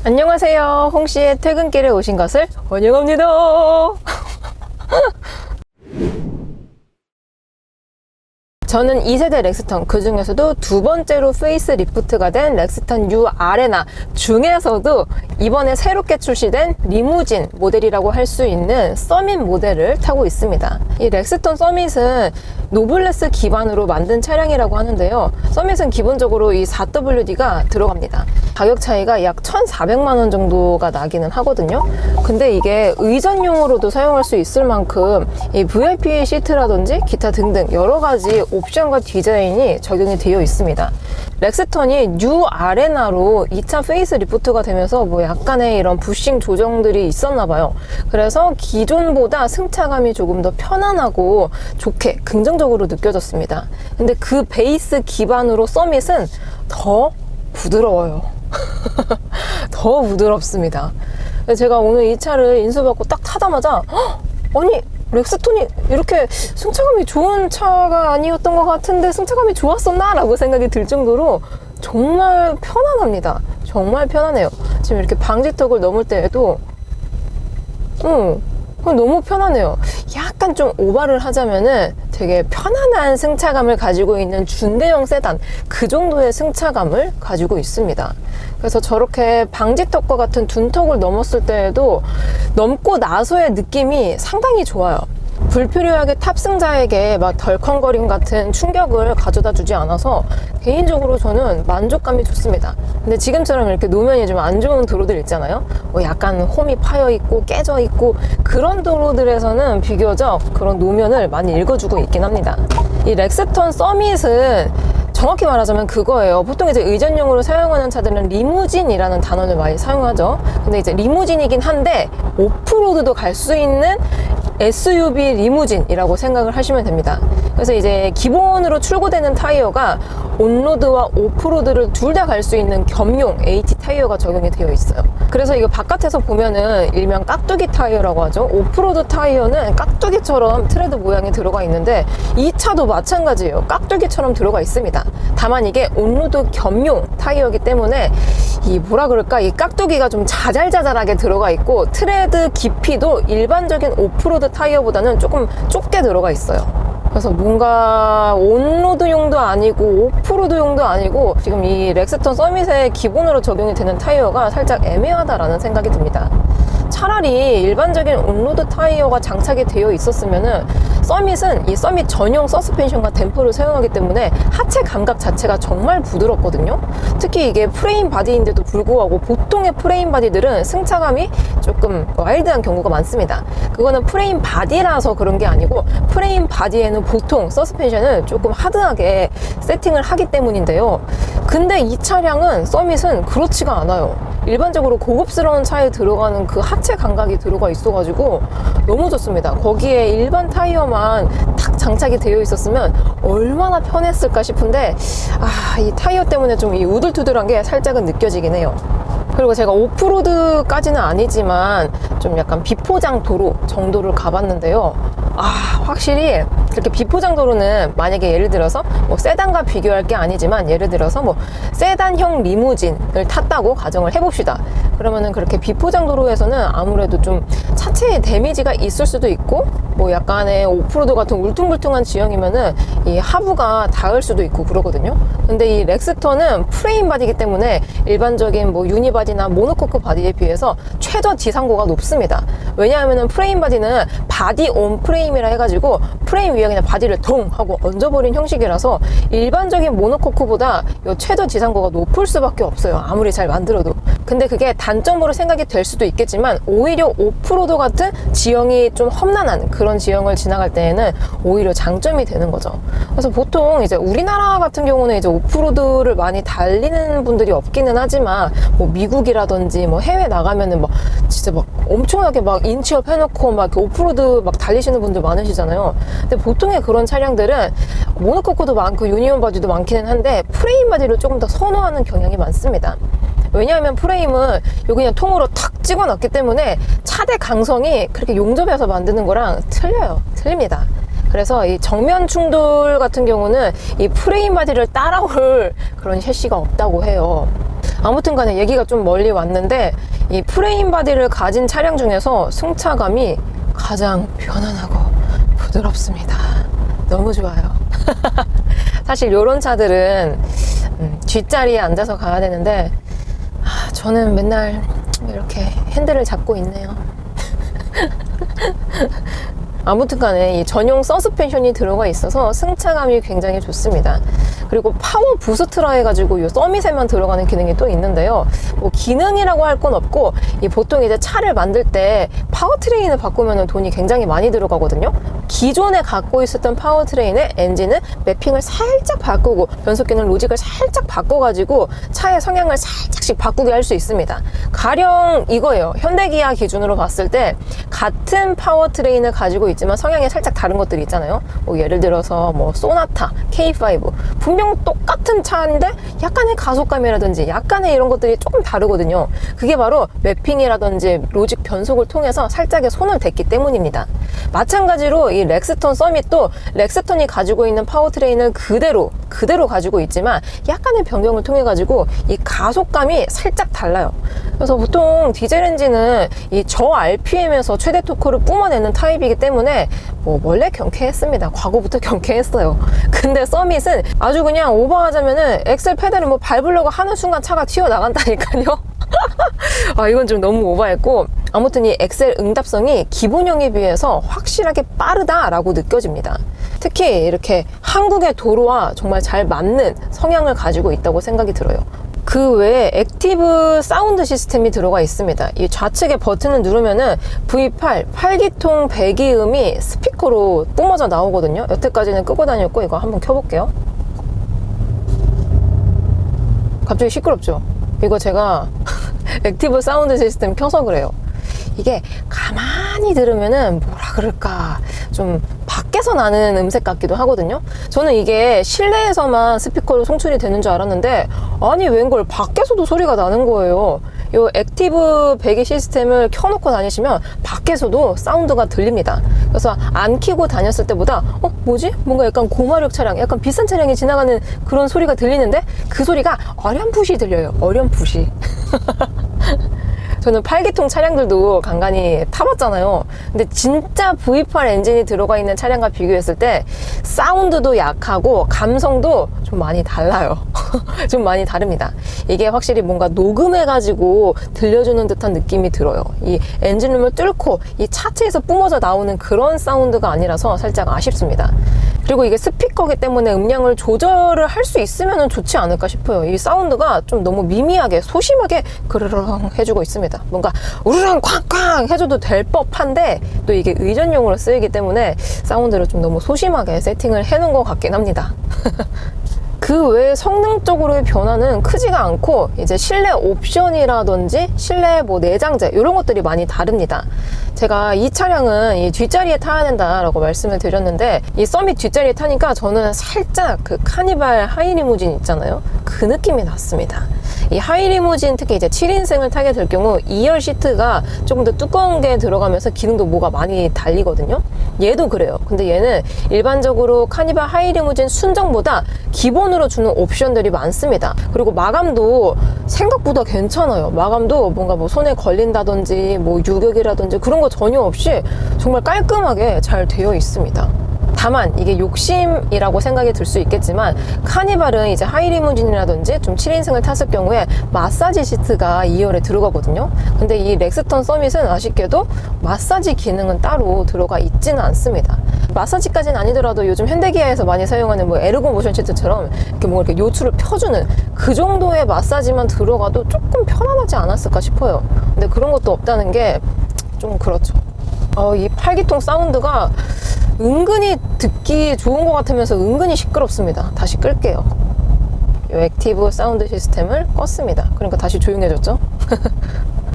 안녕하세요. 홍씨의 퇴근길에 오신 것을 환영합니다. 저는 2세대 렉스턴, 그 중에서도 두 번째로 페이스 리프트가 된 렉스턴 U 아레나 중에서도 이번에 새롭게 출시된 리무진 모델이라고 할 수 있는 서밋 모델을 타고 있습니다. 이 렉스턴 서밋은 노블레스 기반으로 만든 차량이라고 하는데요. 서밋은 기본적으로 이 4WD가 들어갑니다. 가격 차이가 약 1,400만 원 정도가 나기는 하거든요. 근데 이게 의전용으로도 사용할 수 있을 만큼 이 VIP 시트라든지 기타 등등 여러 가지 옵션과 디자인이 적용이 되어 있습니다. 렉스턴이 뉴 아레나로 2차 페이스 리프트가 되면서 뭐 약간의 이런 부싱 조정들이 있었나 봐요. 그래서 기존보다 승차감이 조금 더 편안하고 좋게 긍정적으로 느껴졌습니다. 근데 그 베이스 기반으로 서밋은 더 부드러워요. 더 부드럽습니다. 제가 오늘 이 차를 인수받고 딱 타자마자 아니 렉스턴이 이렇게 승차감이 좋은 차가 아니었던 것 같은데 승차감이 좋았었나? 라고 생각이 들 정도로 정말 편안합니다. 정말 편안해요. 지금 이렇게 방지턱을 넘을 때에도 너무 편하네요. 약간 좀 오바를 하자면은 되게 편안한 승차감을 가지고 있는 준대형 세단, 그 정도의 승차감을 가지고 있습니다. 그래서 저렇게 방지턱과 같은 둔턱을 넘었을 때에도 넘고 나서의 느낌이 상당히 좋아요. 불필요하게 탑승자에게 막 덜컹거림 같은 충격을 가져다 주지 않아서 개인적으로 저는 만족감이 좋습니다. 근데 지금처럼 이렇게 노면이 좀 안 좋은 도로들 있잖아요. 뭐 약간 홈이 파여 있고 깨져 있고 그런 도로들에서는 비교적 그런 노면을 많이 읽어주고 있긴 합니다. 이 렉스턴 서밋은 정확히 말하자면 그거예요. 보통 이제 의전용으로 사용하는 차들은 리무진이라는 단어를 많이 사용하죠. 근데 이제 리무진이긴 한데 오프로드도 갈 수 있는 SUV 리무진이라고 생각을 하시면 됩니다. 그래서 이제 기본으로 출고되는 타이어가 온로드와 오프로드를 둘 다 갈 수 있는 겸용 AT 타이어가 적용이 되어 있어요. 그래서 이거 바깥에서 보면은 일명 깍두기 타이어라고 하죠. 오프로드 타이어는 깍두기처럼 트레드 모양이 들어가 있는데 이 차도 마찬가지예요. 깍두기처럼 들어가 있습니다. 다만 이게 온로드 겸용 타이어이기 때문에 이 뭐라 그럴까, 이 깍두기가 좀 자잘자잘하게 들어가 있고 트레드 깊이도 일반적인 오프로드 타이어보다는 조금 좁게 들어가 있어요. 그래서 뭔가 온로드용도 아니고 오프로드용도 아니고 지금 이 렉스턴 서밋에 기본으로 적용이 되는 타이어가 살짝 애매하다라는 생각이 듭니다. 차라리 일반적인 온로드 타이어가 장착이 되어 있었으면은 서밋은 이 서밋 전용 서스펜션과 댐퍼를 사용하기 때문에 하체 감각 자체가 정말 부드럽거든요. 특히 이게 프레임 바디인데도 불구하고 보통의 프레임 바디들은 승차감이 조금 와일드한 경우가 많습니다. 그거는 프레임 바디라서 그런 게 아니고 프레임 바디에는 보통 서스펜션을 조금 하드하게 세팅을 하기 때문인데요. 근데 이 차량은 서밋은 그렇지가 않아요. 일반적으로 고급스러운 차에 들어가는 그 하체 감각이 들어가 있어가지고 너무 좋습니다. 거기에 일반 타이어만 탁 장착이 되어 있었으면 얼마나 편했을까 싶은데 이 타이어 때문에 좀 이 우들투들한 게 살짝은 느껴지긴 해요. 그리고 제가 오프로드까지는 아니지만 좀 약간 비포장 도로 정도를 가봤는데요. 확실히 그렇게 비포장 도로는 만약에 예를 들어서 뭐 세단과 비교할 게 아니지만 예를 들어서 뭐 세단형 리무진을 탔다고 가정을 해봅시다. 그러면은 그렇게 비포장 도로에서는 아무래도 좀 차체에 데미지가 있을 수도 있고 뭐 약간의 오프로드 같은 울퉁불퉁한 지형이면은 이 하부가 닿을 수도 있고 그러거든요. 근데 이 렉스턴은 프레임 바디이기 때문에 일반적인 뭐 유니바디나 모노코크 바디에 비해서 최저 지상고가 높습니다. 왜냐하면은 프레임 바디는 바디 온 프레임이라 해가지고 프레임 위에 그냥 바디를 동 하고 얹어버린 형식이라서 일반적인 모노코크보다 이 최저 지상고가 높을 수밖에 없어요. 아무리 잘 만들어도. 근데 그게 단점으로 생각이 될 수도 있겠지만 오히려 오프로드 같은 지형이 좀 험난한 그런 지형을 지나갈 때에는 오히려 장점이 되는 거죠. 그래서 보통 이제 우리나라 같은 경우는 이제 오프로드를 많이 달리는 분들이 없기는 하지만 뭐 미국이라든지 뭐 해외 나가면은 막 진짜 막 엄청나게 막 인치업 해놓고 막 오프로드 막 달리시는 분들 많으시잖아요. 근데 보통의 그런 차량들은 모노코크도 많고 유니온 바디도 많기는 한데 프레임 바디를 조금 더 선호하는 경향이 많습니다. 왜냐하면 프레임은 여기 그냥 통으로 탁 찍어놨기 때문에 차대 강성이 그렇게 용접해서 만드는 거랑 틀립니다. 그래서 이 정면 충돌 같은 경우는 이 프레임 바디를 따라올 그런 셰시가 없다고 해요. 아무튼 간에 얘기가 좀 멀리 왔는데 이 프레임 바디를 가진 차량 중에서 승차감이 가장 편안하고 부드럽습니다. 너무 좋아요. 사실 이런 차들은 뒷자리에 앉아서 가야 되는데 저는 맨날 이렇게 핸들을 잡고 있네요. 아무튼 간에 이 전용 서스펜션이 들어가 있어서 승차감이 굉장히 좋습니다. 그리고 파워 부스트라 해가지고 이 서밋에만 들어가는 기능이 또 있는데요. 뭐 기능이라고 할 건 없고 보통 이제 차를 만들 때 파워트레인을 바꾸면 돈이 굉장히 많이 들어가거든요. 기존에 갖고 있었던 파워트레인의 엔진을 매핑을 살짝 바꾸고 변속기는 로직을 살짝 바꿔가지고 차의 성향을 살짝씩 바꾸게 할 수 있습니다. 가령 이거예요. 현대기아 기준으로 봤을 때 같은 파워트레인을 가지고 있지만 성향이 살짝 다른 것들이 있잖아요. 뭐 예를 들어서 뭐 소나타, K5 분명 똑같은 차인데 약간의 가속감이라든지 약간의 이런 것들이 조금 다르거든요. 그게 바로 매핑이라든지 로직 변속을 통해서 살짝의 손을 댔기 때문입니다. 마찬가지로 이 렉스턴 서밋도 렉스턴이 가지고 있는 파워트레인을 그대로 가지고 있지만 약간의 변경을 통해 가지고 이 가속감이 살짝 달라요. 그래서 보통 디젤 엔진은 이 저 RPM에서 최대 토크를 뿜어내는 타입이기 때문에 뭐 원래 경쾌했습니다. 과거부터 경쾌했어요. 근데 서밋은 아주 그냥 오버하자면은 엑셀 페달을 뭐 밟으려고 하는 순간 차가 튀어나간다니까요. 이건 좀 너무 오버했고, 아무튼 이 엑셀 응답성이 기본형에 비해서 확실하게 빠르다라고 느껴집니다. 특히 이렇게 한국의 도로와 정말 잘 맞는 성향을 가지고 있다고 생각이 들어요. 그 외에 액티브 사운드 시스템이 들어가 있습니다. 이 좌측에 버튼을 누르면은 V8 8기통 배기음이 스피커로 뿜어져 나오거든요. 여태까지는 끄고 다녔고 이거 한번 켜볼게요. 갑자기 시끄럽죠? 이거 제가 액티브 사운드 시스템 켜서 그래요. 이게 가만히 들으면은 뭐라 그럴까, 좀 밖에서 나는 음색 같기도 하거든요. 저는 이게 실내에서만 스피커로 송출이 되는 줄 알았는데 아니 웬걸 밖에서도 소리가 나는 거예요. 이 액티브 배기 시스템을 켜놓고 다니시면 밖에서도 사운드가 들립니다. 그래서 안 켜고 다녔을 때보다 뭐지? 뭔가 약간 고마력 차량, 약간 비싼 차량이 지나가는 그런 소리가 들리는데 그 소리가 어렴풋이 들려요. 어렴풋이. 저는 8기통 차량들도 간간히 타봤잖아요. 근데 진짜 V8 엔진이 들어가 있는 차량과 비교했을 때 사운드도 약하고 감성도 좀 많이 달라요. 좀 많이 다릅니다. 이게 확실히 뭔가 녹음해가지고 들려주는 듯한 느낌이 들어요. 이 엔진룸을 뚫고 이 차체에서 뿜어져 나오는 그런 사운드가 아니라서 살짝 아쉽습니다. 그리고 이게 스피커이기 때문에 음량을 조절을 할 수 있으면 좋지 않을까 싶어요. 이 사운드가 좀 너무 미미하게 소심하게 그르렁 해주고 있습니다. 뭔가 우르렁 쾅쾅 해줘도 될 법한데 또 이게 의전용으로 쓰이기 때문에 사운드를 좀 너무 소심하게 세팅을 해놓은 것 같긴 합니다. 그 외에 성능적으로의 변화는 크지가 않고 이제 실내 옵션이라든지 실내 뭐 내장재 이런 것들이 많이 다릅니다. 제가 이 차량은 이 뒷자리에 타야 된다라고 말씀을 드렸는데 이 서밋 뒷자리에 타니까 저는 살짝 그 카니발 하이리무진 있잖아요. 그 느낌이 났습니다. 이 하이리무진 특히 이제 7인승을 타게 될 경우 2열 시트가 조금 더 두꺼운 게 들어가면서 기능도 뭐가 많이 달리거든요. 얘도 그래요. 근데 얘는 일반적으로 카니발 하이리무진 순정보다 기본으로 주는 옵션들이 많습니다. 그리고 마감도 생각보다 괜찮아요. 마감도 뭔가 뭐 손에 걸린다든지 뭐 유격이라든지 그런 거 전혀 없이 정말 깔끔하게 잘 되어 있습니다. 다만 이게 욕심이라고 생각이 들 수 있겠지만 카니발은 이제 하이리무진이라든지 좀 7인승을 탔을 경우에 마사지 시트가 2열에 들어가거든요. 근데 이 렉스턴 서밋은 아쉽게도 마사지 기능은 따로 들어가 있지는 않습니다. 마사지까지는 아니더라도 요즘 현대기아에서 많이 사용하는 뭐 에르고 모션 시트처럼 이렇게 뭔가 이렇게 요추를 펴주는 그 정도의 마사지만 들어가도 조금 편안하지 않았을까 싶어요. 근데 그런 것도 없다는 게 좀 그렇죠. 이 8기통 사운드가 은근히 듣기 좋은 것 같으면서 은근히 시끄럽습니다. 다시 끌게요. 이 액티브 사운드 시스템을 껐습니다. 그러니까 다시 조용해졌죠?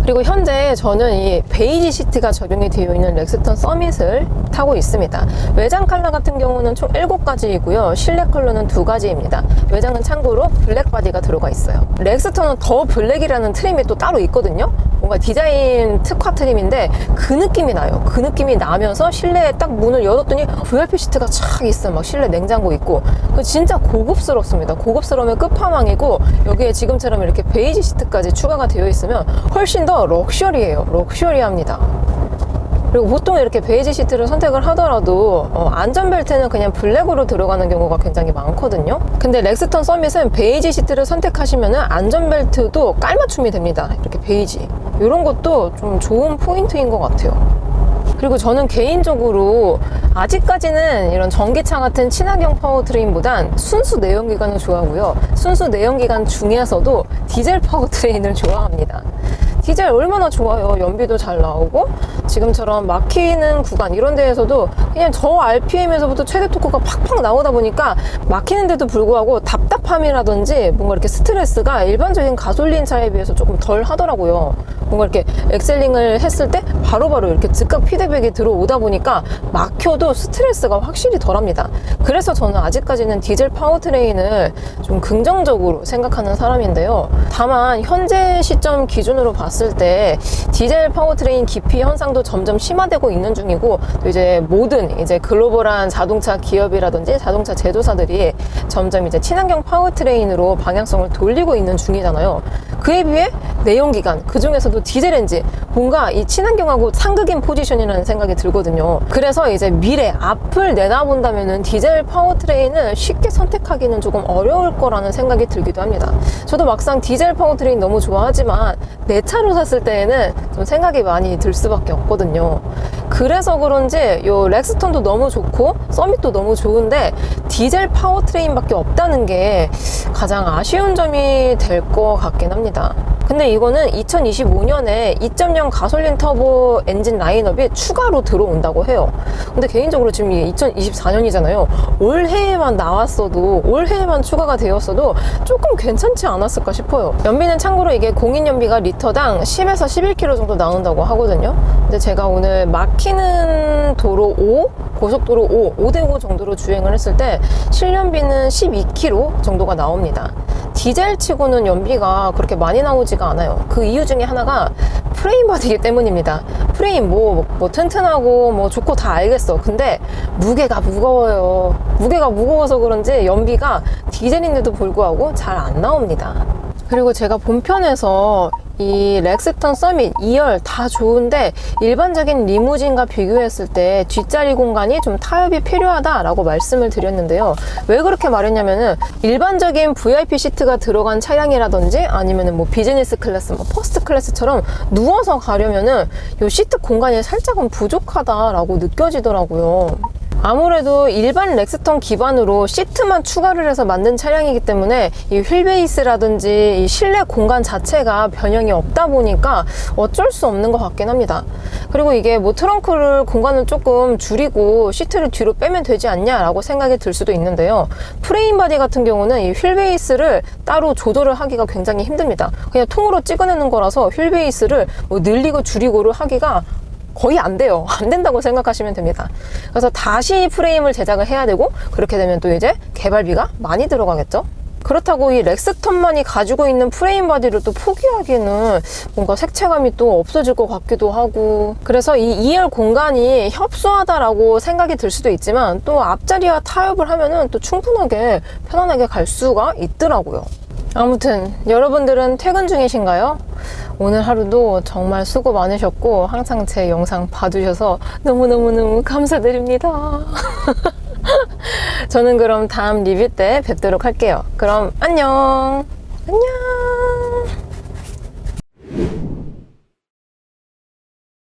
그리고 현재 저는 이 베이지 시트가 적용이 되어 있는 렉스턴 서밋을 타고 있습니다. 외장 컬러 같은 경우는 총 7가지이고요. 실내 컬러는 2가지입니다. 외장은 참고로 블랙 바디가 들어가 있어요. 렉스턴은 더 블랙이라는 트림이 또 따로 있거든요. 뭔가 디자인 특화 트림인데 그 느낌이 나요. 그 느낌이 나면서 실내에 딱 문을 열었더니 VIP 시트가 촥 있어. 막 실내 냉장고 있고. 진짜 고급스럽습니다. 고급스러움의 끝판왕이고, 여기에 지금처럼 이렇게 베이지 시트까지 추가가 되어 있으면 훨씬 더 럭셔리해요. 럭셔리합니다. 그리고 보통 이렇게 베이지 시트를 선택을 하더라도 안전벨트는 그냥 블랙으로 들어가는 경우가 굉장히 많거든요. 근데 렉스턴 서밋은 베이지 시트를 선택하시면 안전벨트도 깔맞춤이 됩니다. 이렇게 베이지. 이런 것도 좀 좋은 포인트인 것 같아요. 그리고 저는 개인적으로 아직까지는 이런 전기차 같은 친환경 파워트레인보단 순수 내연기관을 좋아하고요. 순수 내연기관 중에서도 디젤 파워트레인을 좋아합니다. 디젤 얼마나 좋아요. 연비도 잘 나오고, 지금처럼 막히는 구간 이런 데에서도 그냥 저 RPM에서부터 최대 토크가 팍팍 나오다 보니까 막히는데도 불구하고 답답함이라든지 뭔가 이렇게 스트레스가 일반적인 가솔린 차에 비해서 조금 덜 하더라고요. 뭔가 이렇게 엑셀링을 했을 때 바로바로 이렇게 즉각 피드백이 들어오다 보니까 막혀도 스트레스가 확실히 덜합니다. 그래서 저는 아직까지는 디젤 파워트레인을 좀 긍정적으로 생각하는 사람인데요. 다만 현재 시점 기준으로 봤을 때 디젤 파워트레인 기피 현상도 점점 심화되고 있는 중이고, 또 이제 모든 이제 글로벌한 자동차 기업이라든지 자동차 제조사들이 점점 이제 친환경 파워트레인으로 방향성을 돌리고 있는 중이잖아요. 그에 비해 내연기관, 그 중에서도 디젤 엔진, 뭔가 이 친환경하고 상극인 포지션이라는 생각이 들거든요. 그래서 이제 미래, 앞을 내다본다면은 디젤 파워트레인을 쉽게 선택하기는 조금 어려울 거라는 생각이 들기도 합니다. 저도 막상 디젤 파워트레인 너무 좋아하지만 내 차로 샀을 때에는 좀 생각이 많이 들 수밖에 없거든요. 그래서 그런지 요 렉스턴도 너무 좋고 서밋도 너무 좋은데 디젤 파워트레인밖에 없다는 게 가장 아쉬운 점이 될 것 같긴 합니다. 근데 이거는 2025년에 2.0 가솔린 터보 엔진 라인업이 추가로 들어온다고 해요. 근데 개인적으로 지금 이게 2024년이잖아요. 올해에만 나왔어도, 올해에만 추가가 되었어도 조금 괜찮지 않았을까 싶어요. 연비는 참고로 이게 공인 연비가 리터당 10에서 11km 정도 나온다고 하거든요. 근데 제가 오늘 막히는 도로 5, 고속도로 5대5 정도로 주행을 했을 때 실연비는 12km 정도가 나옵니다. 디젤 치고는 연비가 그렇게 많이 나오지가 않아요. 그 이유 중에 하나가 프레임 바디이기 때문입니다. 프레임 뭐 튼튼하고 뭐 좋고 다 알겠어. 근데 무게가 무거워요. 무게가 무거워서 그런지 연비가 디젤인데도 불구하고 잘 안 나옵니다. 그리고 제가 본편에서 이 렉스턴 서밋 2열 다 좋은데 일반적인 리무진과 비교했을 때 뒷자리 공간이 좀 타협이 필요하다라고 말씀을 드렸는데요. 왜 그렇게 말했냐면은 일반적인 VIP 시트가 들어간 차량이라든지 아니면은 뭐 비즈니스 클래스, 뭐 퍼스트 클래스처럼 누워서 가려면은 요 시트 공간이 살짝은 부족하다라고 느껴지더라고요. 아무래도 일반 렉스턴 기반으로 시트만 추가를 해서 만든 차량이기 때문에 이 휠베이스라든지 이 실내 공간 자체가 변형이 없다 보니까 어쩔 수 없는 것 같긴 합니다. 그리고 이게 뭐 트렁크를 공간을 조금 줄이고 시트를 뒤로 빼면 되지 않냐라고 생각이 들 수도 있는데요. 프레임 바디 같은 경우는 이 휠베이스를 따로 조절을 하기가 굉장히 힘듭니다. 그냥 통으로 찍어내는 거라서 휠베이스를 뭐 늘리고 줄이고를 하기가 거의 안 돼요. 안 된다고 생각하시면 됩니다. 그래서 다시 프레임을 제작을 해야 되고, 그렇게 되면 또 이제 개발비가 많이 들어가겠죠. 그렇다고 이 렉스턴만이 가지고 있는 프레임 바디를 또 포기하기는 뭔가 색채감이 또 없어질 것 같기도 하고, 그래서 이 2열 공간이 협소하다라고 생각이 들 수도 있지만 또 앞자리와 타협을 하면은 또 충분하게 편안하게 갈 수가 있더라고요. 아무튼 여러분들은 퇴근 중이신가요? 오늘 하루도 정말 수고 많으셨고 항상 제 영상 봐주셔서 너무너무너무 감사드립니다. 저는 그럼 다음 리뷰 때 뵙도록 할게요. 그럼 안녕. 안녕.